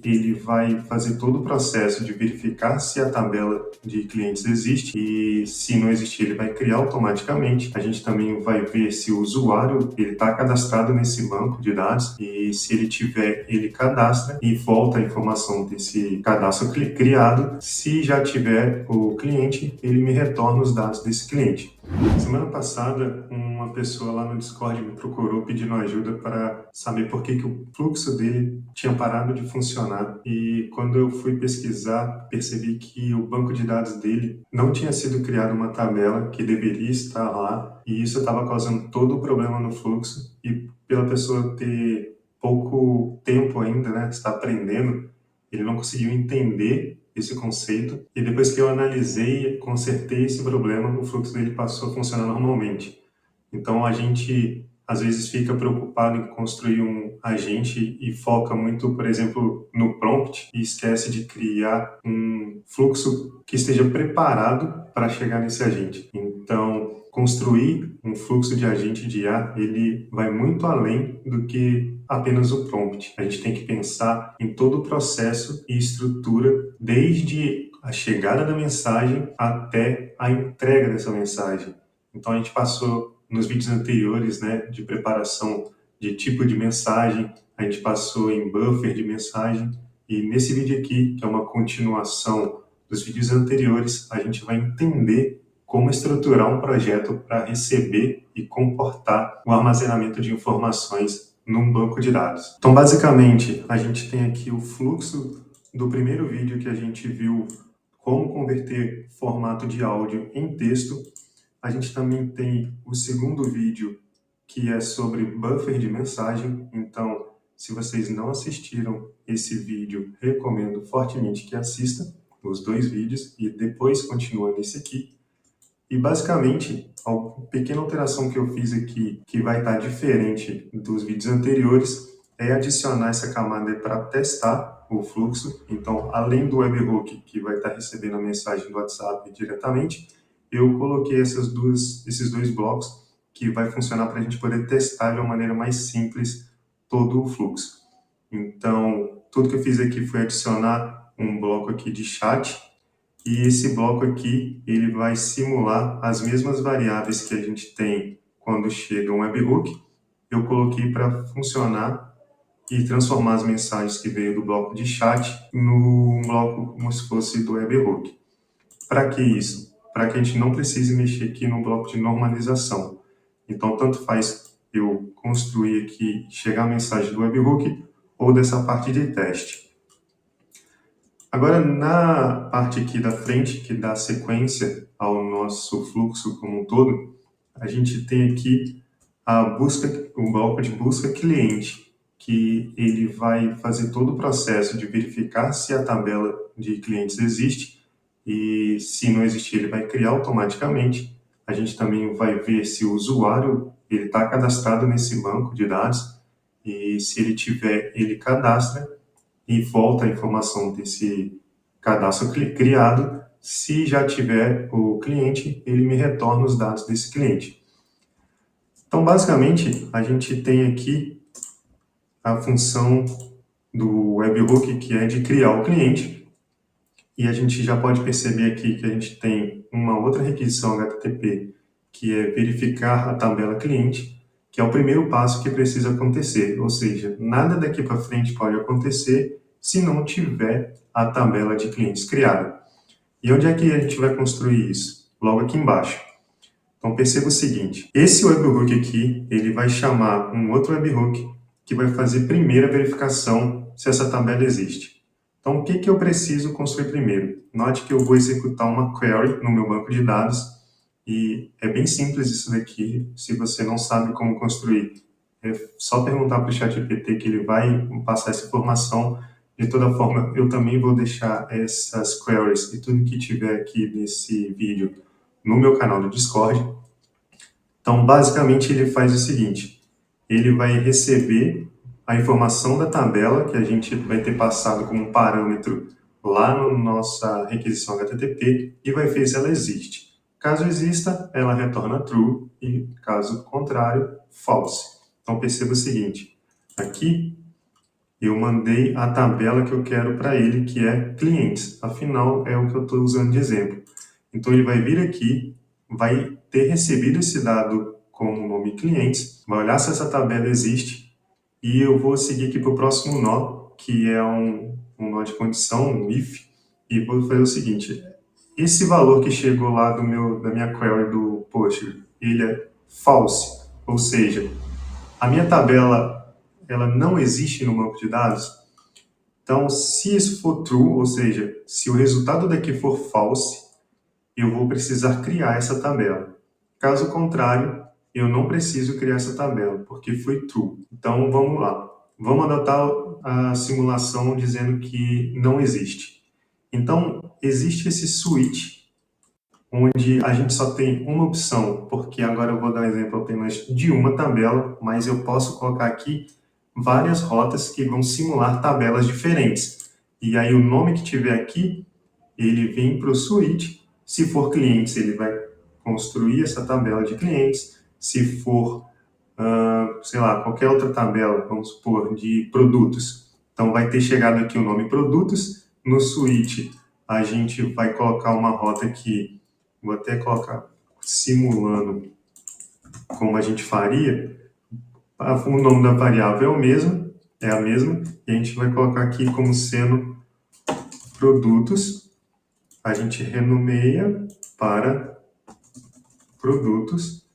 ele vai fazer todo o processo de verificar se a tabela de clientes existe e se não existir ele vai criar automaticamente. A gente também vai ver se o usuário está cadastrado nesse banco de dados e se ele tiver, ele cadastra e volta a informação desse cadastro criado. Se já tiver o cliente, ele me retorna os dados desse cliente. Semana passada, uma pessoa lá no Discord me procurou pedindo ajuda para saber por que o fluxo dele tinha parado de funcionar. E quando eu fui pesquisar, percebi que o banco de dados dele não tinha sido criado uma tabela que deveria estar lá, e isso estava causando todo o problema no fluxo. E pela pessoa ter pouco tempo ainda, né, está aprendendo, ele não conseguiu entender esse conceito, e depois que eu analisei, consertei esse problema, o fluxo dele passou a funcionar normalmente. Então a gente às vezes fica preocupado em construir um agente e foca muito, por exemplo, no prompt e esquece de criar um fluxo que esteja preparado para chegar nesse agente. Então, construir um fluxo de agente de IA, ele vai muito além do que apenas o prompt. A gente tem que pensar em todo o processo e estrutura, desde a chegada da mensagem até a entrega dessa mensagem. Então a gente passou nos vídeos anteriores, né, de preparação de tipo de mensagem, a gente passou em buffer de mensagem, e nesse vídeo aqui, que é uma continuação dos vídeos anteriores, a gente vai entender como estruturar um projeto para receber e comportar o armazenamento de informações num banco de dados. Então, basicamente, a gente tem aqui o fluxo do primeiro vídeo que a gente viu como converter formato de áudio em texto. A gente também tem o segundo vídeo, que é sobre buffer de mensagem. Então, se vocês não assistiram esse vídeo, recomendo fortemente que assista os dois vídeos e depois continua nesse aqui. E basicamente, a pequena alteração que eu fiz aqui, que vai estar diferente dos vídeos anteriores, é adicionar essa camada para testar o fluxo. Então, além do webhook, que vai estar recebendo a mensagem do WhatsApp diretamente, eu coloquei esses dois blocos que vai funcionar para a gente poder testar de uma maneira mais simples todo o fluxo. Então, tudo que eu fiz aqui foi adicionar um bloco aqui de chat, e esse bloco aqui, ele vai simular as mesmas variáveis que a gente tem quando chega um webhook. Eu coloquei para funcionar e transformar as mensagens que veio do bloco de chat no bloco como se fosse do webhook. Para que isso? Para que a gente não precise mexer aqui no bloco de normalização. Então, tanto faz eu construir aqui, chegar a mensagem do webhook ou dessa parte de teste. Agora, na parte aqui da frente, que dá sequência ao nosso fluxo como um todo, a gente tem aqui a busca, o bloco de busca cliente, que ele vai fazer todo o processo de verificar se a tabela de clientes existe, e se não existir, ele vai criar automaticamente. A gente também vai ver se o usuário está cadastrado nesse banco de dados, e se ele tiver, ele cadastra e volta a informação desse cadastro criado. Se já tiver o cliente, ele me retorna os dados desse cliente. Então, basicamente, a gente tem aqui a função do webhook, que é de criar o cliente, e a gente já pode perceber aqui que a gente tem uma outra requisição HTTP, que é verificar a tabela cliente, que é o primeiro passo que precisa acontecer, ou seja, nada daqui para frente pode acontecer se não tiver a tabela de clientes criada. E onde é que a gente vai construir isso? Logo aqui embaixo. Então perceba o seguinte, esse webhook aqui, ele vai chamar um outro webhook que vai fazer primeiro a verificação se essa tabela existe. Então o que eu preciso construir primeiro? Note que eu vou executar uma query no meu banco de dados, e é bem simples isso daqui. Se você não sabe como construir, é só perguntar para o ChatGPT que ele vai passar essa informação. De toda forma, eu também vou deixar essas queries e tudo que tiver aqui nesse vídeo no meu canal do Discord. Então, basicamente, ele faz o seguinte, ele vai receber a informação da tabela que a gente vai ter passado como parâmetro lá na nossa requisição HTTP e vai ver se ela existe. Caso exista, ela retorna true e, caso contrário, false. Então, perceba o seguinte, aqui eu mandei a tabela que eu quero para ele, que é clientes. Afinal, é o que eu estou usando de exemplo. Então, ele vai vir aqui, vai ter recebido esse dado como nome clientes, vai olhar se essa tabela existe, e eu vou seguir aqui para o próximo nó, que é um nó de condição, um if, e vou fazer o seguinte: esse valor que chegou lá da minha query do post, ele é false, ou seja, a minha tabela ela não existe no banco de dados. Então, se isso for true, ou seja, se o resultado daqui for false, eu vou precisar criar essa tabela. Caso contrário, eu não preciso criar essa tabela, porque foi true. Então, vamos lá. Vamos adotar a simulação dizendo que não existe. Então, existe esse switch, onde a gente só tem uma opção, porque agora eu vou dar um exemplo apenas de uma tabela, mas eu posso colocar aqui várias rotas que vão simular tabelas diferentes. E aí o nome que tiver aqui, ele vem para o switch. Se for clientes, ele vai construir essa tabela de clientes. Se for, sei lá, qualquer outra tabela, vamos supor, de produtos, então vai ter chegado aqui o nome produtos. No switch, a gente vai colocar uma rota aqui, vou até colocar simulando como a gente faria. O nome da variável é o mesmo, é a mesma, e a gente vai colocar aqui como sendo produtos. A gente renomeia para produtos,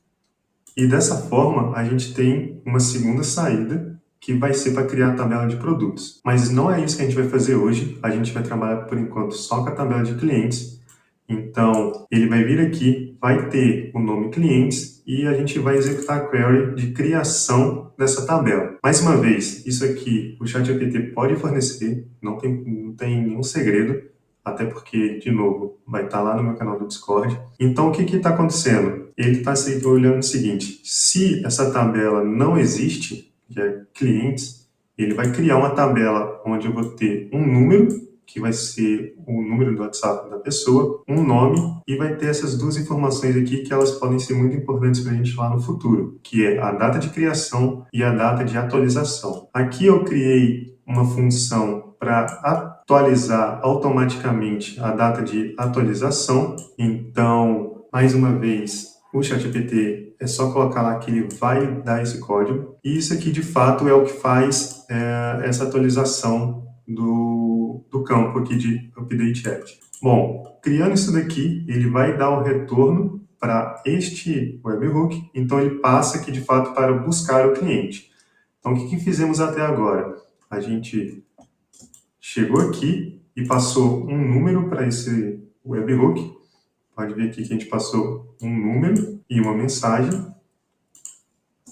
e dessa forma a gente tem uma segunda saída, que vai ser para criar a tabela de produtos. Mas não é isso que a gente vai fazer hoje, a gente vai trabalhar por enquanto só com a tabela de clientes. Então, ele vai vir aqui, vai ter o nome clientes, e a gente vai executar a query de criação dessa tabela. Mais uma vez, isso aqui o ChatGPT pode fornecer, não tem nenhum segredo, até porque, de novo, vai estar lá no meu canal do Discord. Então, o que está acontecendo? Ele está olhando o seguinte: se essa tabela não existe, que é clientes, ele vai criar uma tabela onde eu vou ter um número, que vai ser o número do WhatsApp da pessoa, um nome, e vai ter essas duas informações aqui que elas podem ser muito importantes para a gente lá no futuro, que é a data de criação e a data de atualização. Aqui eu criei uma função para atualizar automaticamente a data de atualização. Então, mais uma vez, o ChatGPT é só colocar lá que ele vai dar esse código, e isso aqui de fato é o que faz essa atualização do campo aqui de Update App. Bom, criando isso daqui, ele vai dar o retorno para este webhook, então ele passa aqui de fato para buscar o cliente. Então, o que fizemos até agora? A gente chegou aqui e passou um número para esse webhook. Pode ver aqui que a gente passou um número e uma mensagem.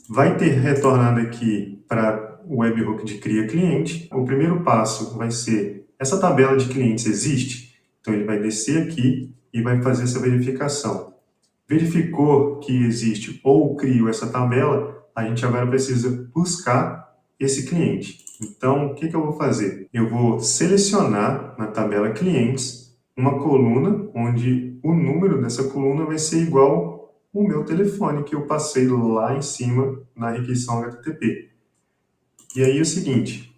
Vai ter retornado aqui para o webhook de cria cliente. O primeiro passo vai ser: essa tabela de clientes existe? Então ele vai descer aqui e vai fazer essa verificação. Verificou que existe ou criou essa tabela, a gente agora precisa buscar esse cliente. Então, o que eu vou fazer? Eu vou selecionar na tabela clientes uma coluna onde o número dessa coluna vai ser igual o meu telefone que eu passei lá em cima na requisição HTTP. E aí é o seguinte: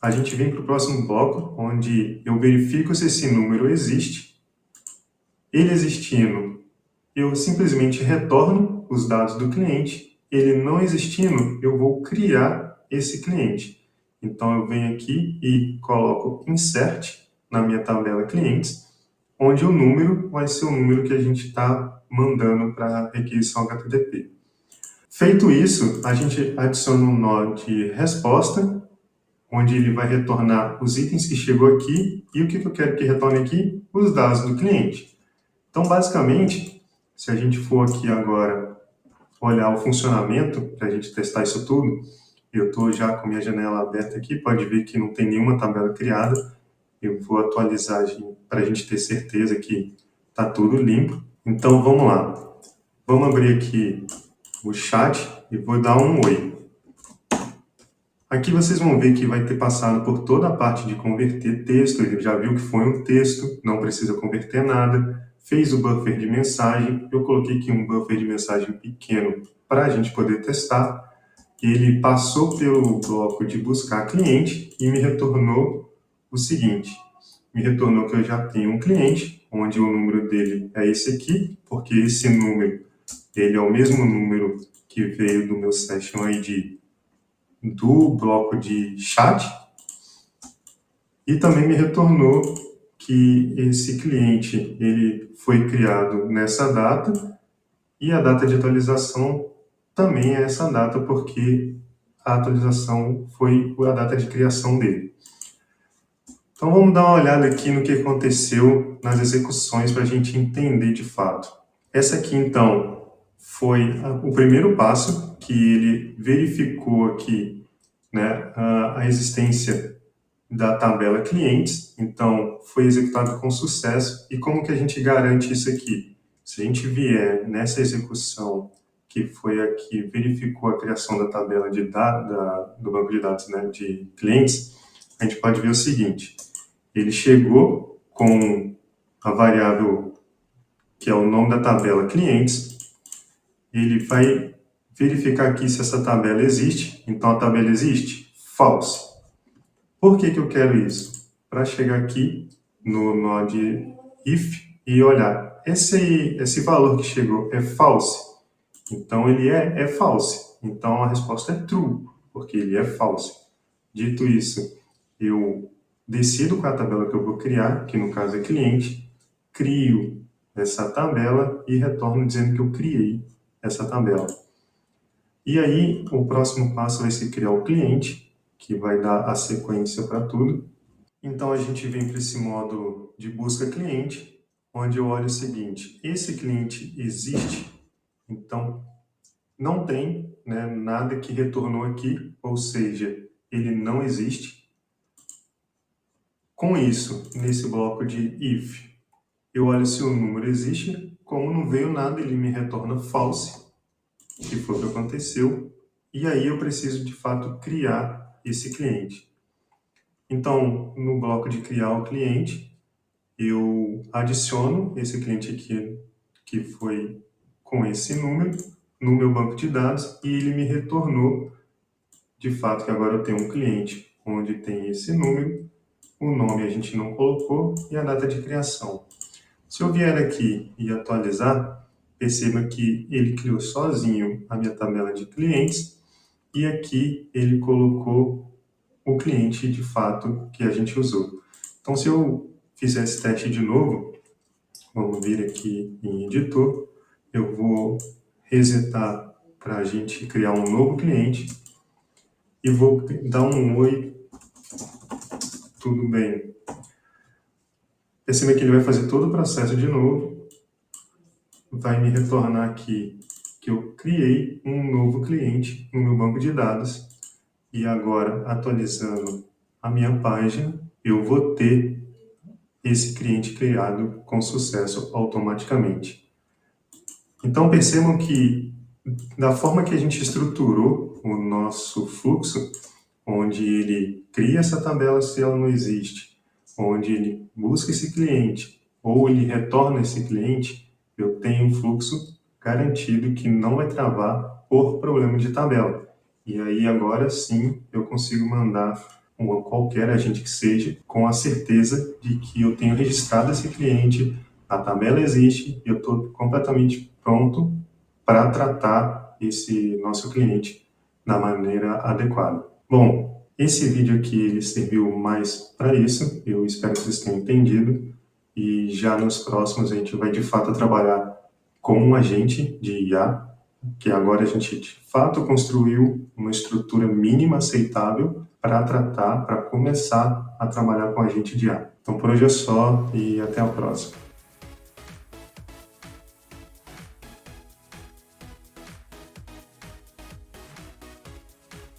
a gente vem para o próximo bloco, onde eu verifico se esse número existe. Ele existindo, eu simplesmente retorno os dados do cliente. Ele não existindo, eu vou criar esse cliente. Então eu venho aqui e coloco insert na minha tabela clientes, onde o número vai ser o número que a gente está mandando para a requisição HTTP. Feito isso, a gente adiciona um nó de resposta, onde ele vai retornar os itens que chegou aqui. E o que eu quero que retorne aqui? Os dados do cliente. Então, basicamente, se a gente for aqui agora olhar o funcionamento, para a gente testar isso tudo, eu estou já com minha janela aberta aqui, pode ver que não tem nenhuma tabela criada. Eu vou atualizar para a gente ter certeza que está tudo limpo. Então, vamos lá. Vamos abrir aqui o chat e vou dar um oi. Aqui vocês vão ver que vai ter passado por toda a parte de converter texto. Ele já viu que foi um texto, não precisa converter nada. Fez o buffer de mensagem. Eu coloquei aqui um buffer de mensagem pequeno para a gente poder testar. ele passou pelo bloco de buscar cliente e me retornou o seguinte. Me retornou que eu já tenho um cliente, onde o número dele é esse aqui, porque esse número ele é o mesmo número que veio do meu Session ID do bloco de chat. E também me retornou que esse cliente ele foi criado nessa data e a data de atualização também é essa data, porque a atualização foi a data de criação dele. Então vamos dar uma olhada aqui no que aconteceu nas execuções para a gente entender de fato. Essa aqui então foi o primeiro passo, que ele verificou aqui, né, a existência da tabela clientes, então foi executado com sucesso. E como que a gente garante isso aqui? Se a gente vier nessa execução, que foi a que verificou a criação da tabela de do banco de dados, né, de clientes, a gente pode ver o seguinte: ele chegou com a variável que é o nome da tabela clientes, ele vai verificar aqui se essa tabela existe. Então a tabela existe? False. Por que eu quero isso? Para chegar aqui no node if e olhar, esse valor que chegou é false, então ele é false, então a resposta é true, porque ele é false. Dito isso, eu decido qual é a tabela que eu vou criar, que no caso é cliente, crio essa tabela e retorno dizendo que eu criei essa tabela. E aí, o próximo passo vai ser criar o cliente, que vai dar a sequência para tudo. Então, a gente vem para esse módulo de busca cliente, onde eu olho o seguinte: esse cliente existe? Então, não tem, né, nada que retornou aqui, ou seja, ele não existe. Com isso, nesse bloco de if, eu olho se o número existe. Como não veio nada, ele me retorna false, que foi o que aconteceu. E aí eu preciso, de fato, criar esse cliente. Então, no bloco de criar o cliente, eu adiciono esse cliente aqui, que foi com esse número, no meu banco de dados, e ele me retornou, de fato, que agora eu tenho um cliente onde tem esse número, o nome a gente não colocou e a data de criação. Se eu vier aqui e atualizar, perceba que ele criou sozinho a minha tabela de clientes e aqui ele colocou o cliente de fato que a gente usou. Então, se eu fizer esse teste de novo, vamos vir aqui em editor, eu vou resetar para a gente criar um novo cliente e vou dar um oi, tudo bem. Perceba que ele vai fazer todo o processo de novo, vai me retornar aqui que eu criei um novo cliente no meu banco de dados e agora, atualizando a minha página, eu vou ter esse cliente criado com sucesso automaticamente. Então percebam que da forma que a gente estruturou o nosso fluxo, onde ele cria essa tabela se ela não existe, onde ele busca esse cliente ou ele retorna esse cliente, eu tenho um fluxo garantido que não vai travar por problema de tabela. E aí agora sim eu consigo mandar qualquer agente que seja, com a certeza de que eu tenho registrado esse cliente, a tabela existe e eu estou completamente pronto para tratar esse nosso cliente da maneira adequada. Bom, esse vídeo aqui ele serviu mais para isso, eu espero que vocês tenham entendido e já nos próximos a gente vai de fato trabalhar com um agente de IA, que agora a gente de fato construiu uma estrutura mínima aceitável para tratar, para começar a trabalhar com agente de IA. Então por hoje é só e até a próxima.